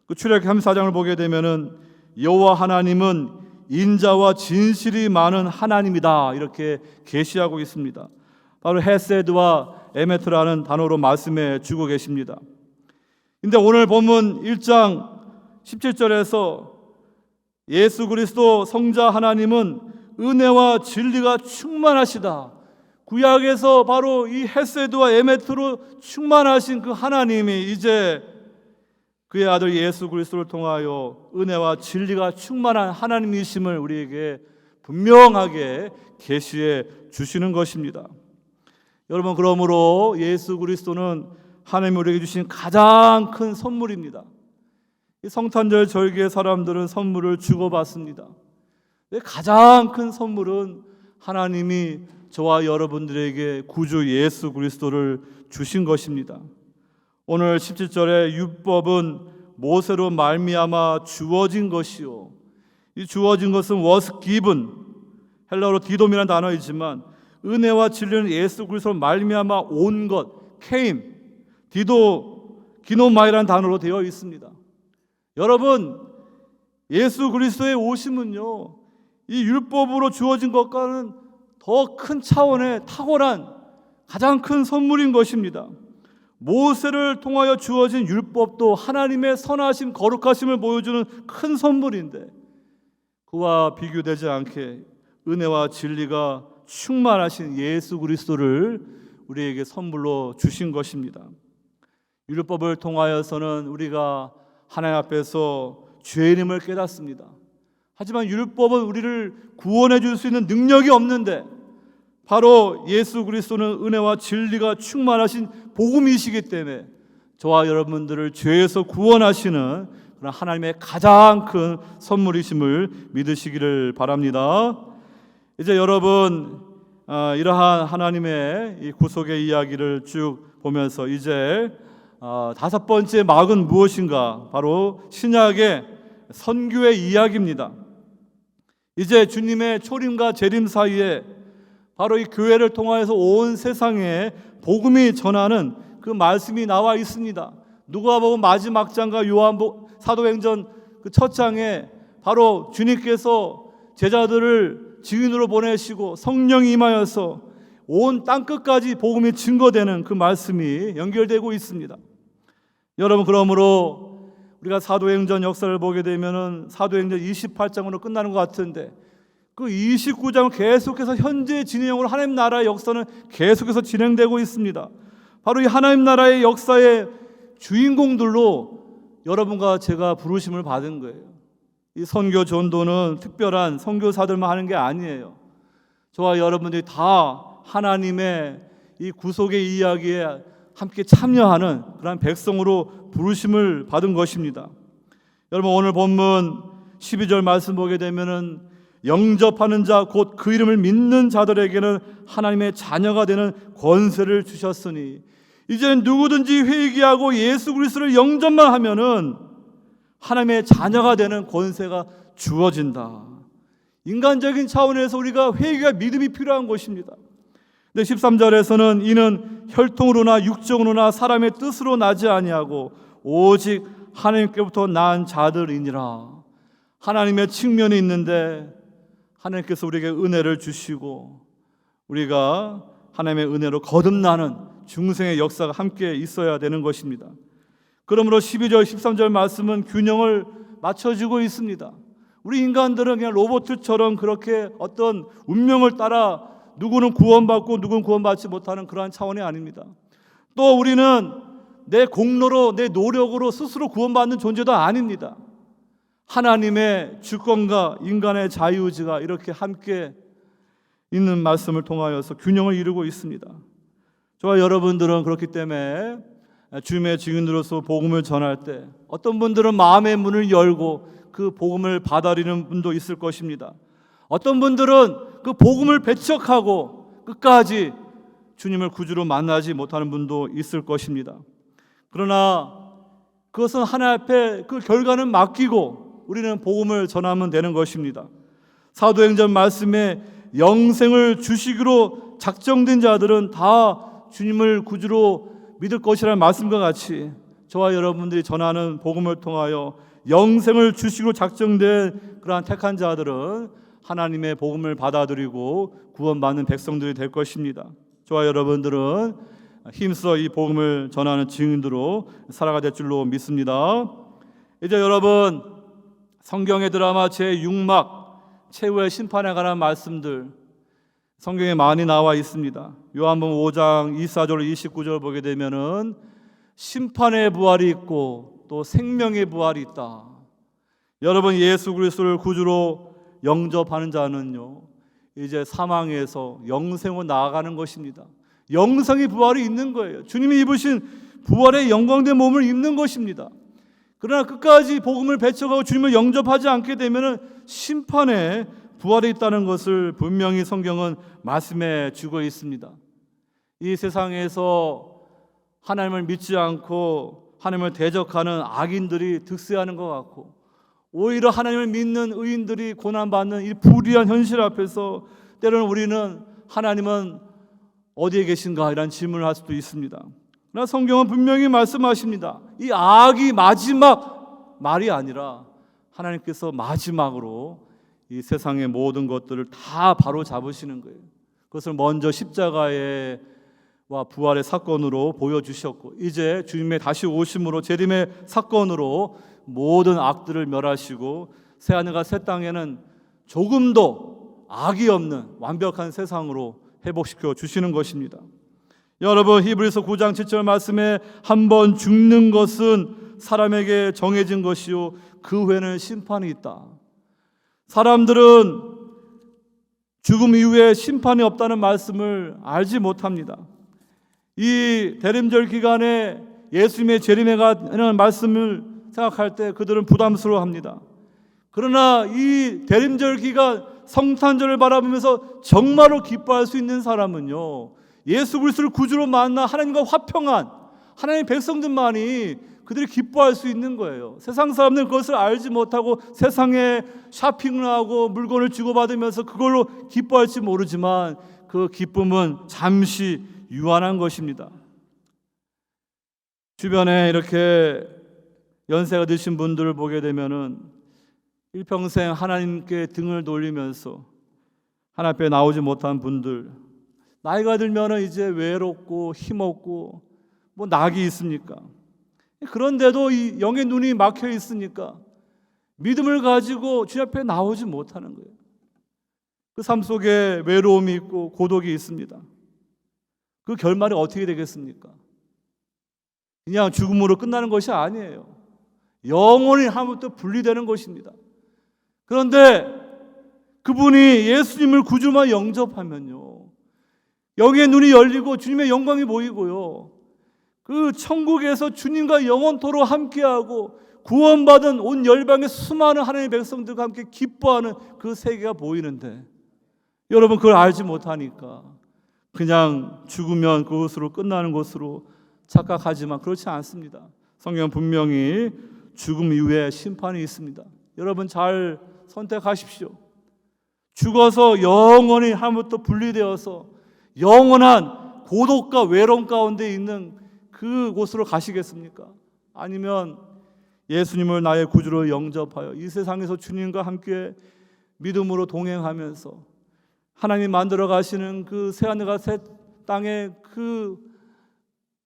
그 출애굽기 34장을 보게 되면은 여호와 하나님은 인자와 진실이 많은 하나님이다 이렇게 계시하고 있습니다. 바로 헤세드와 에메트라는 단어로 말씀해 주고 계십니다. 근데 오늘 본문 1장 17절에서 예수 그리스도 성자 하나님은 은혜와 진리가 충만하시다. 구약에서 바로 이 헤세드와 에메트로 충만하신 그 하나님이 이제 그의 아들 예수 그리스도를 통하여 은혜와 진리가 충만한 하나님이심을 우리에게 분명하게 계시해 주시는 것입니다. 여러분, 그러므로 예수 그리스도는 하나님이 우리에게 주신 가장 큰 선물입니다. 이 성탄절 절기의 사람들은 선물을 주고받습니다. 가장 큰 선물은 하나님이 저와 여러분들에게 구주 예수 그리스도를 주신 것입니다. 오늘 17절에 율법은 모세로 말미암아 주어진 것이요, 이 주어진 것은 was given, 헬라어로 디돔이라는 단어이지만 은혜와 진리는 예수 그리스도로 말미암아 온 것, came, 기노마이라는 단어로 되어 있습니다. 여러분, 예수 그리스도의 오심은요, 이 율법으로 주어진 것과는 더 큰 차원의 탁월한 가장 큰 선물인 것입니다. 모세를 통하여 주어진 율법도 하나님의 선하심, 거룩하심을 보여주는 큰 선물인데, 그와 비교되지 않게 은혜와 진리가 충만하신 예수 그리스도를 우리에게 선물로 주신 것입니다. 율법을 통하여서는 우리가 하나님 앞에서 죄인임을 깨닫습니다. 하지만 율법은 우리를 구원해 줄 수 있는 능력이 없는데, 바로 예수 그리스도는 은혜와 진리가 충만하신 복음이시기 때문에 저와 여러분들을 죄에서 구원하시는 그런 하나님의 가장 큰 선물이심을 믿으시기를 바랍니다. 이제 여러분, 이러한 하나님의 이 구속의 이야기를 쭉 보면서 이제 다섯 번째 막은 무엇인가? 바로 신약의 선교의 이야기입니다. 이제 주님의 초림과 재림 사이에 바로 이 교회를 통하여서 온 세상에 복음이 전하는 그 말씀이 나와 있습니다. 누가복음 마지막 장과 요한복음 사도행전 그 첫 장에 바로 주님께서 제자들을 증인으로 보내시고 성령이 임하여서 온 땅끝까지 복음이 증거되는 그 말씀이 연결되고 있습니다. 여러분, 그러므로 우리가 사도행전 역사를 보게 되면은 사도행전 28장으로 끝나는 것 같은데, 그 29장은 계속해서 현재 진행으로 하나님 나라의 역사는 계속해서 진행되고 있습니다. 바로 이 하나님 나라의 역사의 주인공들로 여러분과 제가 부르심을 받은 거예요. 이 선교 전도는 특별한 선교사들만 하는 게 아니에요. 저와 여러분들이 다 하나님의 이 구속의 이야기에 함께 참여하는 그런 백성으로 부르심을 받은 것입니다. 여러분, 오늘 본문 12절 말씀 보게 되면은 영접하는 자 곧 그 이름을 믿는 자들에게는 하나님의 자녀가 되는 권세를 주셨으니, 이제는 누구든지 회개하고 예수 그리스도를 영접만 하면은 하나님의 자녀가 되는 권세가 주어진다. 인간적인 차원에서 우리가 회개와 믿음이 필요한 것입니다. 근데 13절에서는 이는 혈통으로나 육정으로나 사람의 뜻으로 나지 아니하고 오직 하나님께부터 난 자들이니라. 하나님의 측면이 있는데 하나님께서 우리에게 은혜를 주시고 우리가 하나님의 은혜로 거듭나는 중생의 역사가 함께 있어야 되는 것입니다. 그러므로 12절 13절 말씀은 균형을 맞춰주고 있습니다. 우리 인간들은 그냥 로봇처럼 그렇게 어떤 운명을 따라 누구는 구원받고 누구는 구원받지 못하는 그러한 차원이 아닙니다. 또 우리는 내 공로로 내 노력으로 스스로 구원받는 존재도 아닙니다. 하나님의 주권과 인간의 자유의지가 이렇게 함께 있는 말씀을 통하여서 균형을 이루고 있습니다. 저와 여러분들은 그렇기 때문에 주님의 증인으로서 복음을 전할 때 어떤 분들은 마음의 문을 열고 그 복음을 받아들이는 분도 있을 것입니다. 어떤 분들은 그 복음을 배척하고 끝까지 주님을 구주로 만나지 못하는 분도 있을 것입니다. 그러나 그것은 하나님 앞에 그 결과는 맡기고 우리는 복음을 전하면 되는 것입니다. 사도행전 말씀에 영생을 주시기로 작정된 자들은 다 주님을 구주로 믿을 것이라는 말씀과 같이 저와 여러분들이 전하는 복음을 통하여 영생을 주시기로 작정된 그러한 택한 자들은 하나님의 복음을 받아들이고 구원받는 백성들이 될 것입니다. 저와 여러분들은 힘써 이 복음을 전하는 증인으로 살아가 될 줄로 믿습니다. 이제 여러분, 성경의 드라마 제6막 최후의 심판에 관한 말씀들 성경에 많이 나와 있습니다. 요한복음 5장 24절 29절 보게 되면은 심판의 부활이 있고 또 생명의 부활이 있다. 여러분, 예수 그리스도를 구주로 영접하는 자는요, 이제 사망에서 영생으로 나아가는 것입니다. 영생의 부활이 있는 거예요. 주님이 입으신 부활의 영광된 몸을 입는 것입니다. 그러나 끝까지 복음을 배척하고 주님을 영접하지 않게 되면 심판의 부활이 있다는 것을 분명히 성경은 말씀해 주고 있습니다. 이 세상에서 하나님을 믿지 않고 하나님을 대적하는 악인들이 득세하는 것 같고, 오히려 하나님을 믿는 의인들이 고난받는 이 불의한 현실 앞에서 때로는 우리는 하나님은 어디에 계신가 이런 질문을 할 수도 있습니다. 그러나 성경은 분명히 말씀하십니다. 이 악이 마지막 말이 아니라 하나님께서 마지막으로 이 세상의 모든 것들을 다 바로 잡으시는 거예요. 그것을 먼저 십자가의 부활의 사건으로 보여주셨고, 이제 주님의 다시 오심으로 재림의 사건으로 모든 악들을 멸하시고 새하늘과 새 땅에는 조금도 악이 없는 완벽한 세상으로 회복시켜 주시는 것입니다. 여러분, 히브리서 9장 7절 말씀에 한 번 죽는 것은 사람에게 정해진 것이요 그 후에는 심판이 있다. 사람들은 죽음 이후에 심판이 없다는 말씀을 알지 못합니다. 이 대림절 기간에 예수님의 재림에 관한 말씀을 생각할 때 그들은 부담스러워합니다. 그러나 이 대림절 기간 성탄절을 바라보면서 정말로 기뻐할 수 있는 사람은요, 예수 그리스도를 구주로 만나 하나님과 화평한 하나님의 백성들만이 그들이 기뻐할 수 있는 거예요. 세상 사람들은 그것을 알지 못하고 세상에 쇼핑을 하고 물건을 주고받으면서 그걸로 기뻐할지 모르지만 그 기쁨은 잠시 유한한 것입니다. 주변에 이렇게 연세가 드신 분들을 보게 되면은 일평생 하나님께 등을 돌리면서 하나님 앞에 나오지 못한 분들, 나이가 들면은 이제 외롭고 힘없고 뭐 낙이 있습니까? 그런데도 이 영의 눈이 막혀 있으니까 믿음을 가지고 주님 앞에 나오지 못하는 거예요. 그 삶 속에 외로움이 있고 고독이 있습니다. 그 결말이 어떻게 되겠습니까? 그냥 죽음으로 끝나는 것이 아니에요. 영원히 하나님부터 분리되는 것입니다. 그런데 그분이 예수님을 구주만 영접하면요, 영의 눈이 열리고 주님의 영광이 보이고요, 그 천국에서 주님과 영원토록 함께하고 구원받은 온 열방의 수많은 하나님의 백성들과 함께 기뻐하는 그 세계가 보이는데, 여러분 그걸 알지 못하니까 그냥 죽으면 그것으로 끝나는 것으로 착각하지만 그렇지 않습니다. 성경은 분명히 죽음 이후에 심판이 있습니다. 여러분 잘 선택하십시오. 죽어서 영원히 하나님부터 분리되어서 영원한 고독과 외로움 가운데 있는 그곳으로 가시겠습니까? 아니면 예수님을 나의 구주로 영접하여 이 세상에서 주님과 함께 믿음으로 동행하면서 하나님이 만들어 가시는 그 새하늘과 새 땅의 그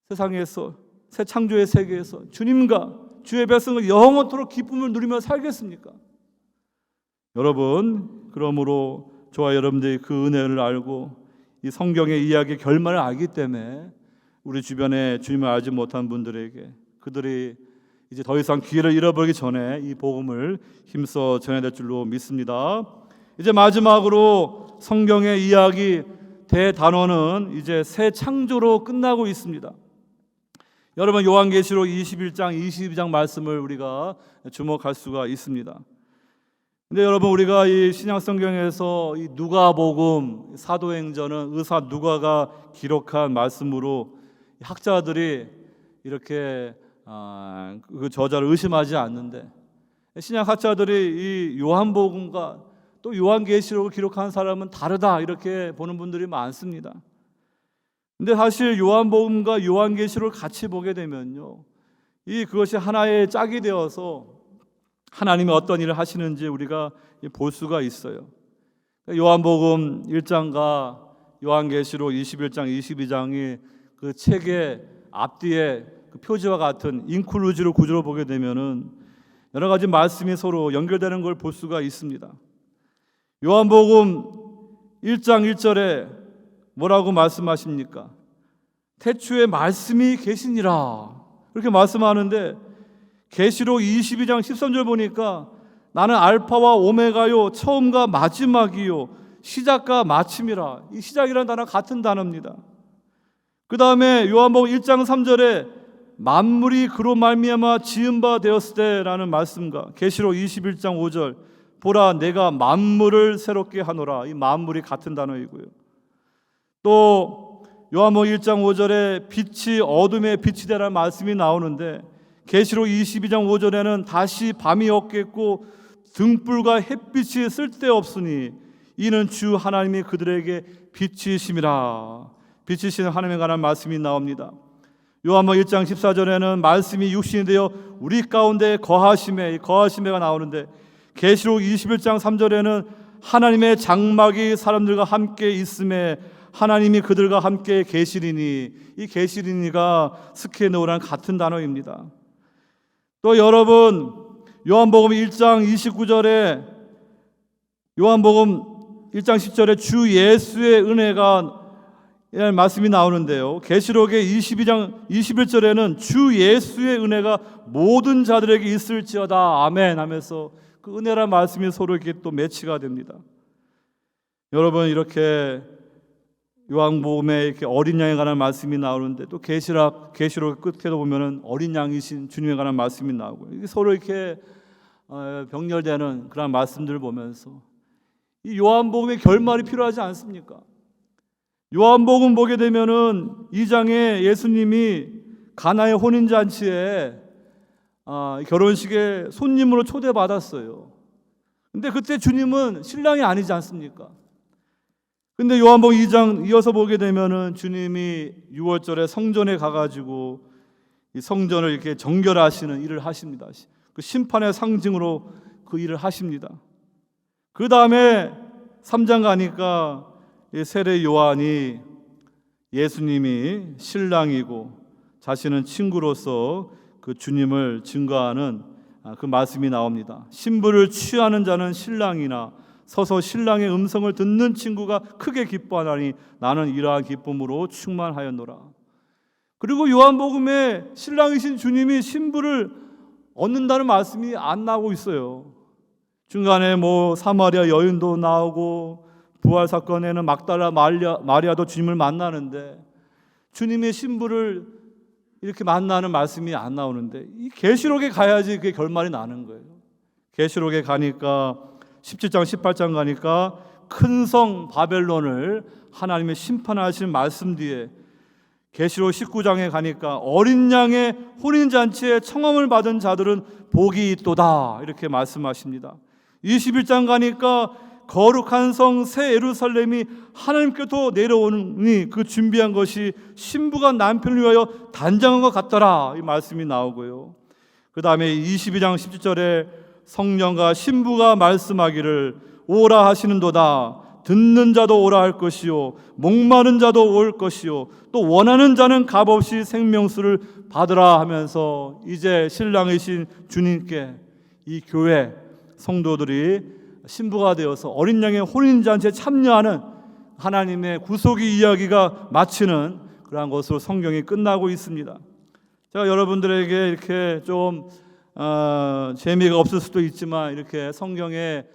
세상에서 새 창조의 세계에서 주님과 주의 백성을 영원토록 기쁨을 누리며 살겠습니까? 여러분, 그러므로 저와 여러분들이 그 은혜를 알고 이 성경의 이야기의 결말을 알기 때문에 우리 주변에 주님을 알지 못한 분들에게 그들이 이제 더 이상 기회를 잃어버리기 전에 이 복음을 힘써 전해야 될 줄로 믿습니다. 이제 마지막으로 성경의 이야기 대단원은 이제 새 창조로 끝나고 있습니다. 여러분, 요한계시록 21장 22장 말씀을 우리가 주목할 수가 있습니다. 근데 여러분, 우리가 이 신약 성경에서 이 누가복음 사도행전은 의사 누가가 기록한 말씀으로 학자들이 이렇게 그 저자를 의심하지 않는데, 신약 학자들이 이 요한복음과 또 요한계시록을 기록한 사람은 다르다 이렇게 보는 분들이 많습니다. 근데 사실 요한복음과 요한계시록을 같이 보게 되면요, 그것이 하나의 짝이 되어서 하나님이 어떤 일을 하시는지 우리가 볼 수가 있어요. 요한복음 1장과 요한계시록 21장 22장이 그 책의 앞뒤에 그 표지와 같은 인클루지로 구조를 보게 되면은 여러 가지 말씀이 서로 연결되는 걸 볼 수가 있습니다. 요한복음 1장 1절에 뭐라고 말씀하십니까? 태초에 말씀이 계시니라 그렇게 말씀하는데, 계시록 22장 13절 보니까 나는 알파와 오메가요 처음과 마지막이요 시작과 마침이라. 이 시작이라는 단어 같은 단어입니다. 그 다음에 요한복음 1장 3절에 만물이 그로 말미암아 지은 바 되었을 때라는 말씀과 계시록 21장 5절 보라 내가 만물을 새롭게 하노라. 이 만물이 같은 단어이고요. 또 요한복음 1장 5절에 빛이 어둠에 빛이 되라는 말씀이 나오는데, 계시록 22장 5절에는 다시 밤이 없겠고 등불과 햇빛이 쓸데없으니 이는 주 하나님이 그들에게 빛이심이라. 빛이신 하나님에 관한 말씀이 나옵니다. 요한복음 1장 14절에는 말씀이 육신이 되어 우리 가운데 거하심에가 나오는데, 계시록 21장 3절에는 하나님의 장막이 사람들과 함께 있음에 하나님이 그들과 함께 계시리니, 이 계시리니가 스케노랑 같은 단어입니다. 또 여러분 요한복음 1장 29절에 요한복음 1장 10절에 주 예수의 은혜가 이라는 말씀이 나오는데요, 계시록의 22장 21절에는 주 예수의 은혜가 모든 자들에게 있을지어다 아멘 하면서 그 은혜라는 말씀이 서로 이렇게 또 매치가 됩니다. 여러분, 이렇게 요한복음에 이렇게 어린 양에 관한 말씀이 나오는데, 또 계시록 끝에도 보면은 어린 양이신 주님에 관한 말씀이 나오고, 이게 서로 이렇게 병렬되는 그런 말씀들을 보면서 이 요한복음의 결말이 필요하지 않습니까? 요한복음 보게 되면은 2장에 예수님이 가나의 혼인잔치에 결혼식에 손님으로 초대받았어요. 근데 그때 주님은 신랑이 아니지 않습니까? 근데 요한복음 2장 이어서 보게 되면은 주님이 6월절에 성전에 가가지고 이 성전을 이렇게 정결하시는 일을 하십니다. 그 심판의 상징으로 그 일을 하십니다. 그 다음에 3장 가니까 세례 요한이 예수님이 신랑이고 자신은 친구로서 그 주님을 증거하는 그 말씀이 나옵니다. 신부를 취하는 자는 신랑이나 서서 신랑의 음성을 듣는 친구가 크게 기뻐하나니 나는 이러한 기쁨으로 충만하였노라. 그리고 요한복음에 신랑이신 주님이 신부를 얻는다는 말씀이 안 나오고 있어요. 중간에 사마리아 여인도 나오고 부활 사건에는 막달라 마리아도 주님을 만나는데 주님의 신부를 이렇게 만나는 말씀이 안 나오는데, 이 계시록에 가야지 그게 결말이 나는 거예요. 계시록에 가니까 17장 18장 가니까 큰 성 바벨론을 하나님의 심판하시는 말씀 뒤에 계시록 19장에 가니까 어린 양의 혼인잔치에 청함을 받은 자들은 복이 있도다 이렇게 말씀하십니다. 21장 가니까 거룩한 성 새 예루살렘이 하나님께로 내려오니 그 준비한 것이 신부가 남편을 위하여 단장한 것 같더라 이 말씀이 나오고요. 그 다음에 22장 17절에 성령과 신부가 말씀하기를 오라 하시는도다. 듣는 자도 오라 할 것이요 목마른 자도 올 것이요 또 원하는 자는 값없이 생명수를 받으라 하면서 이제 신랑이신 주님께 이 교회 성도들이 신부가 되어서 어린 양의 혼인잔치에 참여하는 하나님의 구속의 이야기가 마치는 그러한 것으로 성경이 끝나고 있습니다. 제가 여러분들에게 이렇게 좀 재미가 없을 수도 있지만 이렇게 성경의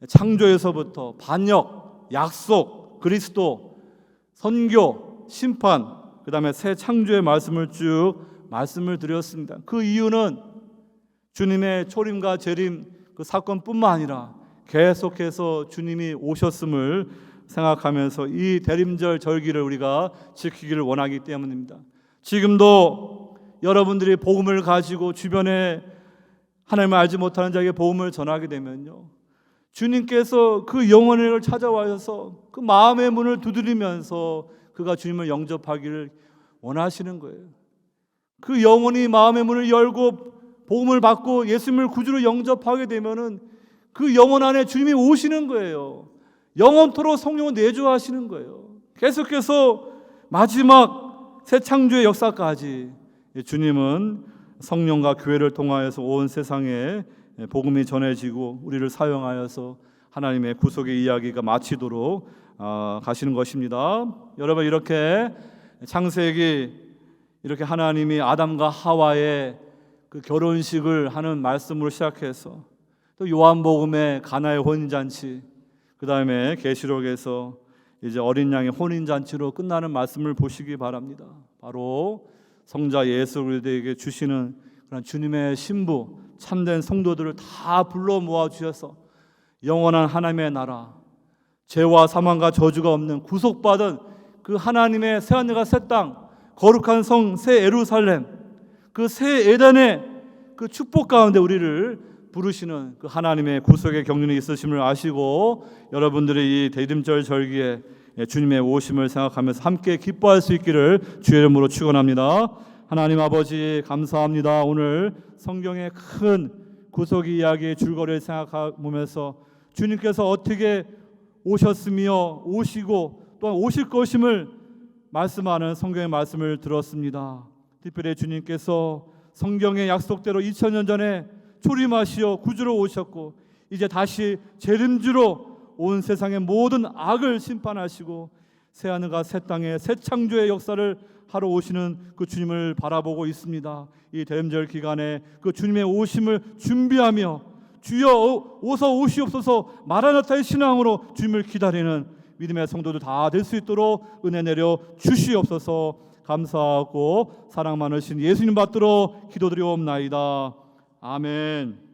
창조에서부터 반역, 약속, 그리스도, 선교, 심판, 그 다음에 새 창조의 말씀을 쭉 말씀을 드렸습니다. 그 이유는 주님의 초림과 재림 그 사건뿐만 아니라 계속해서 주님이 오셨음을 생각하면서 이 대림절 절기를 우리가 지키기를 원하기 때문입니다. 지금도 여러분들이 복음을 가지고 주변에 하나님을 알지 못하는 자에게 복음을 전하게 되면요, 주님께서 그 영혼을 찾아와서 그 마음의 문을 두드리면서 그가 주님을 영접하기를 원하시는 거예요. 그 영혼이 마음의 문을 열고 복음을 받고 예수님을 구주로 영접하게 되면은 그 영혼 안에 주님이 오시는 거예요. 영원토록 성령을 내주하시는 거예요. 계속해서 마지막 새 창조의 역사까지 주님은 성령과 교회를 통하여서 온 세상에 복음이 전해지고 우리를 사용하여서 하나님의 구속의 이야기가 마치도록 가시는 것입니다. 여러분, 이렇게 창세기 이렇게 하나님이 아담과 하와의 그 결혼식을 하는 말씀으로 시작해서 또 요한복음의 가나의 혼인잔치, 그 다음에 계시록에서 이제 어린 양의 혼인잔치로 끝나는 말씀을 보시기 바랍니다. 바로 성자 예수 그리스도에게 주시는 그런 주님의 신부 참된 성도들을 다 불러 모아 주셔서 영원한 하나님의 나라, 죄와 사망과 저주가 없는 구속받은 그 하나님의 새하늘과 새 땅, 거룩한 성 새 예루살렘, 그 새 에덴의 그 축복 가운데 우리를 부르시는 그 하나님의 구속의 경륜이 있으심을 아시고, 여러분들이 이 대림절 절기에 주님의 오심을 생각하면서 함께 기뻐할 수 있기를 주의 이름으로 축원합니다. 하나님 아버지, 감사합니다. 오늘 성경의 큰 구속 이야기의 줄거리를 생각하면서 주님께서 어떻게 오셨으며 오시고 또한 오실 것임을 말씀하는 성경의 말씀을 들었습니다. 특별히 주님께서 성경의 약속대로 2000년 전에 초림하시어 구주로 오셨고 이제 다시 재림주로 온 세상의 모든 악을 심판하시고 새하늘과 새 땅의 새 창조의 역사를 하러 오시는 그 주님을 바라보고 있습니다. 이 대림절 기간에 그 주님의 오심을 준비하며 주여 오서 오시옵소서 마라나타의 신앙으로 주님을 기다리는 믿음의 성도들 다 될 수 있도록 은혜 내려 주시옵소서. 감사하고 사랑 많으신 예수님 받들어 기도드리옵나이다. 아멘.